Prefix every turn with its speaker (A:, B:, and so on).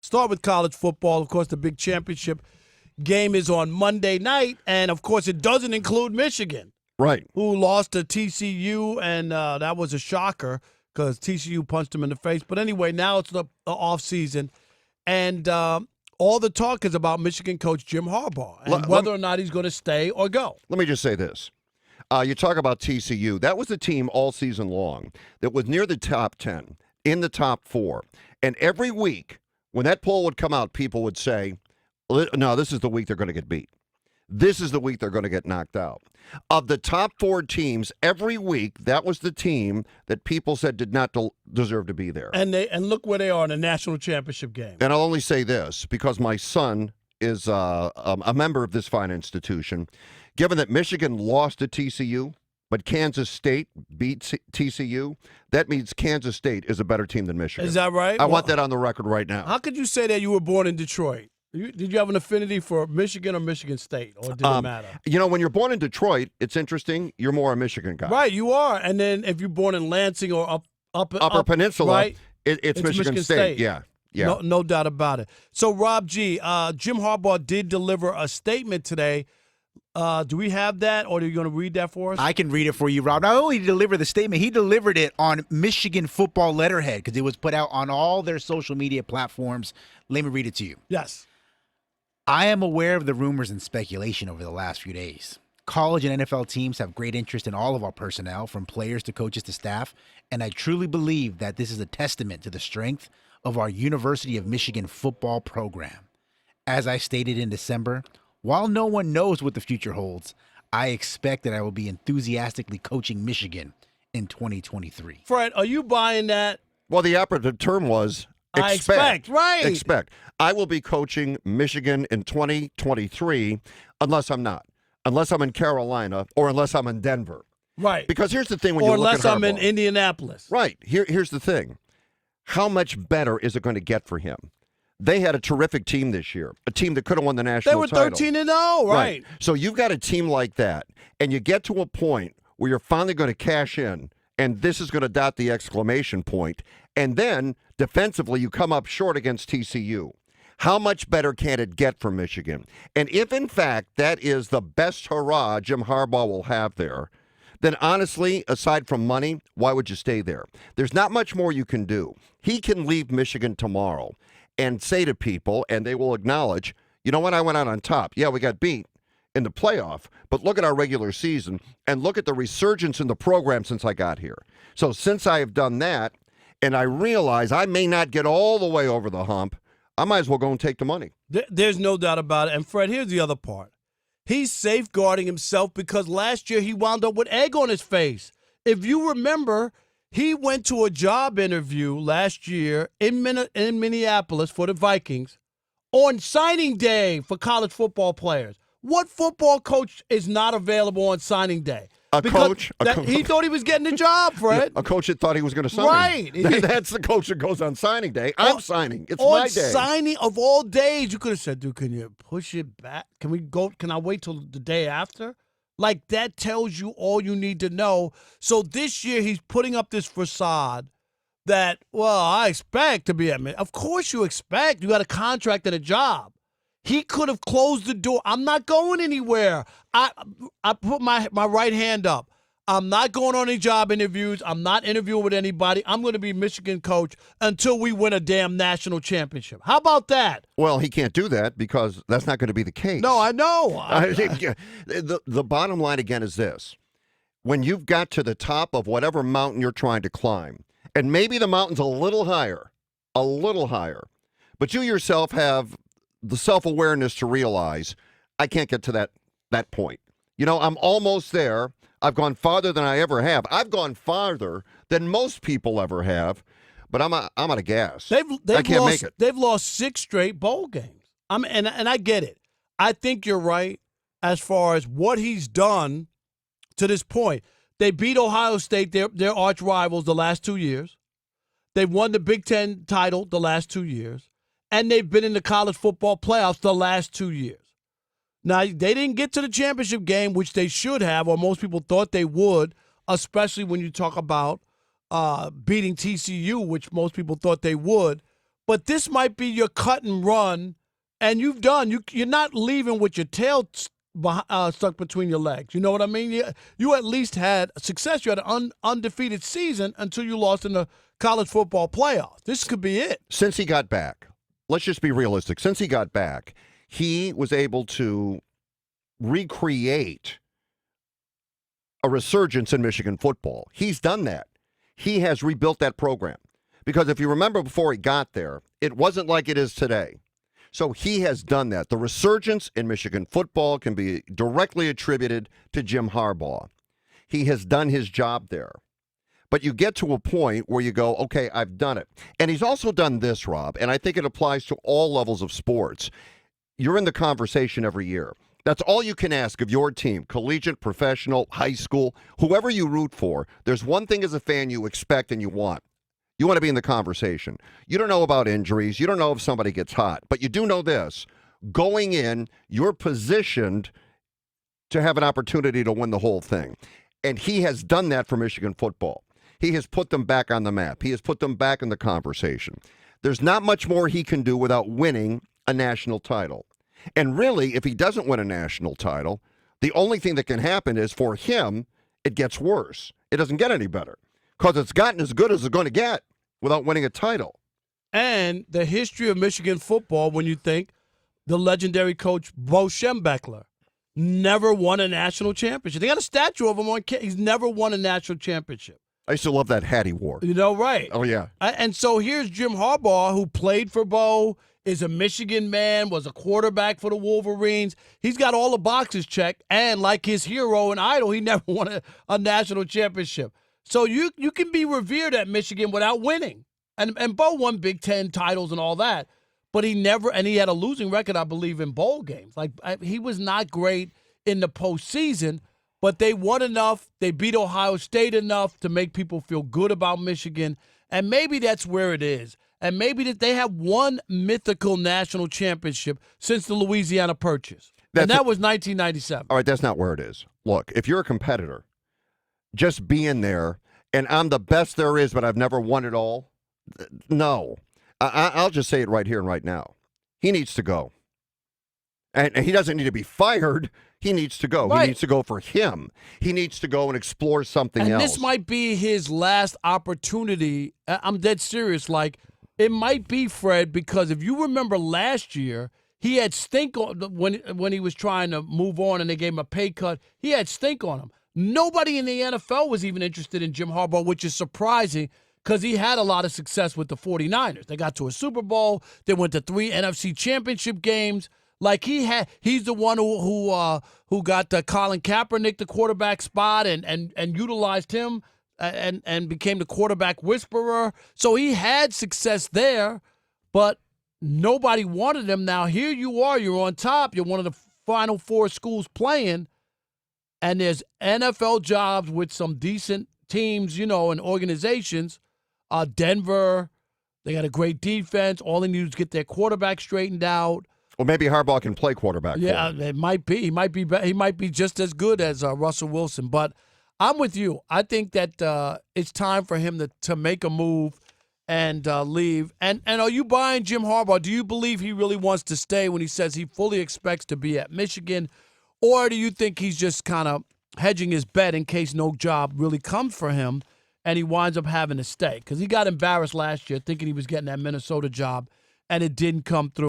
A: Start with college football. Of course, the big championship game is on Monday night, and, of course, it doesn't include Michigan.
B: Right.
A: Who lost to TCU, and that was a shocker because TCU punched them in the face. But anyway, now it's the offseason, and all the talk is about Michigan coach Jim Harbaugh and whether or not he's going to stay or go.
B: Let me just say this. You talk about TCU. That was the team all season long that was near the top 10, in the top 4. And every week, when that poll would come out, people would say, no, this is the week they're going to get beat. This is the week they're going to get knocked out. Of the top 4 teams, every week, that was the team that people said did not deserve to be there.
A: And look where they are in the national championship game.
B: And I'll only say this, because my son is a member of this fine institution. Given that Michigan lost to TCU, but Kansas State beat TCU, that means Kansas State is a better team than Michigan.
A: Is that right?
B: I want that on the record right now.
A: How could you say that you were born in Detroit? Did you have an affinity for Michigan or Michigan State, or did it matter?
B: When you're born in Detroit, it's interesting. You're more a Michigan guy.
A: Right, you are. And then if you're born in Lansing or
B: Upper Peninsula,
A: right,
B: it's Michigan State. Yeah.
A: No doubt about it. So, Rob G., Jim Harbaugh did deliver a statement today. Do we have that, or are you going to read that for us?
C: I can read it for you, Rob. Not only did he deliver the statement, he delivered it on Michigan football letterhead because it was put out on all their social media platforms. Let me read it to you.
A: Yes.
C: I am aware of the rumors and speculation over the last few days. College and NFL teams have great interest in all of our personnel, from players to coaches to staff, and I truly believe that this is a testament to the strength of our University of Michigan football program. As I stated in December, while no one knows what the future holds, I expect that I will be enthusiastically coaching Michigan in 2023.
A: Fred, are you buying that?
B: Well, the operative term was expect.
A: Right.
B: Expect. I will be coaching Michigan in 2023 unless I'm not. Unless I'm in Carolina or unless I'm in Denver.
A: Right.
B: Because here's the thing when you look at
A: unless I'm in
B: Harbaugh.
A: Indianapolis.
B: Right. Here's the thing. How much better is it going to get for him? They had a terrific team this year, a team that could have won the national title.
A: They were 13-0, right.
B: So you've got a team like that, and you get to a point where you're finally going to cash in, and this is going to dot the exclamation point, and then defensively you come up short against TCU. How much better can it get for Michigan? And if, in fact, that is the best hurrah Jim Harbaugh will have there, then honestly, aside from money, why would you stay there? There's not much more you can do. He can leave Michigan tomorrow and say to people, and they will acknowledge, you know what, I went out on top. Yeah, we got beat in the playoff, but look at our regular season and look at the resurgence in the program since I got here. So since I have done that, and I realize I may not get all the way over the hump, I might as well go and take the money.
A: There's no doubt about it. And, Fred, here's the other part. He's safeguarding himself because last year he wound up with egg on his face. If you remember, he went to a job interview last year in Minneapolis for the Vikings on signing day for college football players. What football coach is not available on signing day?
B: A coach.
A: He thought he was getting the job, Fred.
B: A coach that thought he was going to sign.
A: Right.
B: That's the coach that goes on signing day. I'm signing. It's
A: on
B: my day.
A: Signing of all days, you could have said, dude, can you push it back? Can I wait till the day after? Like, that tells you all you need to know. So this year he's putting up this facade that, well, I expect to be at me. Of course you expect. You got a contract and a job. He could have closed the door. I'm not going anywhere. I put my right hand up. I'm not going on any job interviews. I'm not interviewing with anybody. I'm going to be Michigan coach until we win a damn national championship. How about that?
B: Well, he can't do that because that's not going to be the case.
A: No, I know.
B: The bottom line, again, is this. When you've got to the top of whatever mountain you're trying to climb, and maybe the mountain's a little higher, but you yourself have the self-awareness to realize I can't get to that point. You know, I'm almost there. I've gone farther than I ever have. I've gone farther than most people ever have, but I'm out of gas. I can't make it.
A: They've lost 6 straight bowl games. And I get it. I think you're right as far as what he's done to this point. They beat Ohio State, their arch rivals, the last 2 years. They've won the Big Ten title the last 2 years. And they've been in the college football playoffs the last 2 years. Now, they didn't get to the championship game, which they should have, or most people thought they would, especially when you talk about beating TCU, which most people thought they would. but this might be your cut and run, and you're not leaving with your tail stuck between your legs. You know what I mean? You at least had success. You had an undefeated season until you lost in the college football playoffs. This could be it.
B: Since he got back, let's just be realistic. Since he got back, he was able to recreate a resurgence in Michigan football. He's done that. He has rebuilt that program. Because if you remember before he got there, it wasn't like it is today. So he has done that. The resurgence in Michigan football can be directly attributed to Jim Harbaugh. He has done his job there. But you get to a point where you go, okay, I've done it. And he's also done this, Rob, and I think it applies to all levels of sports. You're in the conversation every year. That's all you can ask of your team, collegiate, professional, high school, whoever you root for. There's one thing as a fan you expect and you want. You want to be in the conversation. You don't know about injuries. You don't know if somebody gets hot. But you do know this. Going in, you're positioned to have an opportunity to win the whole thing. And he has done that for Michigan football. He has put them back on the map. He has put them back in the conversation. There's not much more he can do without winning a national title. And really, if he doesn't win a national title, the only thing that can happen is for him, it gets worse. It doesn't get any better because it's gotten as good as it's going to get without winning a title.
A: And the history of Michigan football, when you think the legendary coach Bo Schembechler never won a national championship. They got a statue of him on campus. He's never won a national championship.
B: I used to love that hat he wore.
A: You know, right.
B: Oh, yeah.
A: And so here's Jim Harbaugh, who played for Bo, is a Michigan man, was a quarterback for the Wolverines. He's got all the boxes checked, and like his hero and idol, he never won a national championship. So you can be revered at Michigan without winning. And Bo won Big Ten titles and all that, but he had a losing record, I believe, in bowl games. He was not great in the postseason, but they won enough. They beat Ohio State enough to make people feel good about Michigan. And maybe that's where it is. And maybe that they have one mythical national championship since the Louisiana Purchase. And that was 1997.
B: All right, that's not where it is. Look, if you're a competitor, just being there, and I'm the best there is, but I've never won it all, no. I'll just say it right here and right now. He needs to go. And he doesn't need to be fired. He needs to go. Right. He needs to go for him. He needs to go and explore something else.
A: And this might be his last opportunity. I'm dead serious. It might be, Fred, because if you remember last year, he had stink on when he was trying to move on and they gave him a pay cut. He had stink on him. Nobody in the NFL was even interested in Jim Harbaugh, which is surprising because he had a lot of success with the 49ers. They got to a Super Bowl. They went to 3 NFC championship games. He's the one who got Colin Kaepernick the quarterback spot and utilized him and became the quarterback whisperer. So he had success there, but nobody wanted him. Now here you are, you're on top. You're one of the Final Four schools playing, and there's NFL jobs with some decent teams, and organizations. Denver, they got a great defense. All they need is get their quarterback straightened out.
B: Well, maybe Harbaugh can play quarterback.
A: Yeah, it might be. He might be just as good as Russell Wilson. But I'm with you. I think that it's time for him to make a move and leave. And are you buying Jim Harbaugh? Do you believe he really wants to stay when he says he fully expects to be at Michigan? Or do you think he's just kind of hedging his bet in case no job really comes for him and he winds up having to stay? Because he got embarrassed last year thinking he was getting that Minnesota job, and it didn't come through.